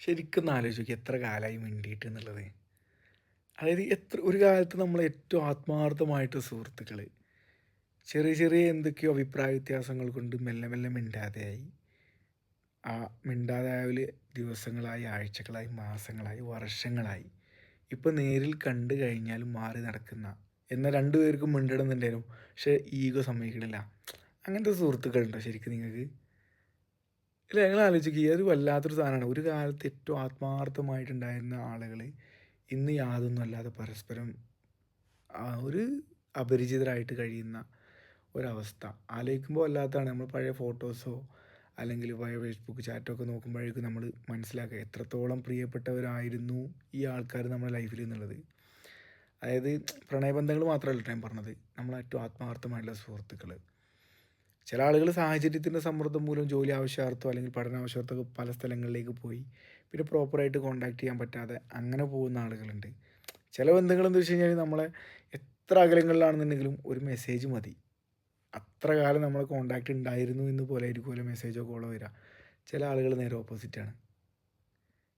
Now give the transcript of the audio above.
ശരിക്കും ഒന്ന് ആലോചിച്ച് നോക്കിയേ എത്ര കാലമായി മിണ്ടിയിട്ട് എന്നുള്ളത്. അതായത് ഒരു കാലത്ത് നമ്മൾ ഏറ്റവും ആത്മാർത്ഥമായിട്ട് സുഹൃത്തുക്കൾ ചെറിയ ചെറിയ എന്തൊക്കെയോ അഭിപ്രായ വ്യത്യാസങ്ങൾ കൊണ്ട് മെല്ലെ മെല്ലെ മിണ്ടാതെയായി. ആ മിണ്ടാതായാല് ദിവസങ്ങളായി, ആഴ്ചകളായി, മാസങ്ങളായി, വർഷങ്ങളായി. ഇപ്പം നേരിൽ കണ്ടു കഴിഞ്ഞാൽ മാറി നടക്കുന്ന, എന്നാൽ രണ്ടു പേർക്കും മിണ്ടണമെന്നുണ്ടായിരുന്നു. പക്ഷേ ഈഗോ സമ്മതിക്കണില്ല. അങ്ങനത്തെ സുഹൃത്തുക്കളുണ്ടോ ശരിക്കും നിങ്ങൾക്ക്? ഇല്ല, നിങ്ങൾ ആലോചിക്കുക, അത് വല്ലാത്തൊരു സാധനമാണ്. ഒരു കാലത്ത് ഏറ്റവും ആത്മാർത്ഥമായിട്ടുണ്ടായിരുന്ന ആളുകൾ ഇന്ന് യാതൊന്നും അല്ലാതെ പരസ്പരം ഒരു അപരിചിതരായിട്ട് കഴിയുന്ന ഒരവസ്ഥ ആലോചിക്കുമ്പോൾ വല്ലാത്തതാണ്. നമ്മൾ പഴയ ഫോട്ടോസോ അല്ലെങ്കിൽ പഴയ ഫേസ്ബുക്ക് ചാറ്റോ ഒക്കെ നോക്കുമ്പോഴേക്കും നമ്മൾ മനസ്സിലാക്കുക എത്രത്തോളം പ്രിയപ്പെട്ടവരായിരുന്നു ഈ ആൾക്കാർ നമ്മുടെ ലൈഫിൽ എന്നുള്ളത്. അതായത് പ്രണയബന്ധങ്ങൾ മാത്രമല്ല ഞാൻ പറഞ്ഞത്, നമ്മളെ ഏറ്റവും ആത്മാർത്ഥമായിട്ടുള്ള സുഹൃത്തുക്കൾ. ചില ആളുകൾ സാഹചര്യത്തിൻ്റെ സമ്മർദ്ദം മൂലം ജോലി ആവശ്യാർത്ഥമോ അല്ലെങ്കിൽ പഠനാവശ്യാർത്ഥമോ പല സ്ഥലങ്ങളിലേക്ക് പോയി പിന്നെ പ്രോപ്പറായിട്ട് കോണ്ടാക്ട് ചെയ്യാൻ പറ്റാതെ അങ്ങനെ പോകുന്ന ആളുകളുണ്ട്. ചില ബന്ധങ്ങളെന്ന് വെച്ച് കഴിഞ്ഞാൽ നമ്മളെ എത്ര അകലങ്ങളിലാണെന്നുണ്ടെങ്കിലും ഒരു മെസ്സേജ് മതി. അത്ര കാലം നമ്മളെ കോണ്ടാക്ട് ഉണ്ടായിരുന്നു എന്ന് പോലെ ആയിരിക്കുമല്ലോ മെസ്സേജോ കോളോ വരിക. ചില ആളുകൾ നേരെ ഓപ്പോസിറ്റാണ്.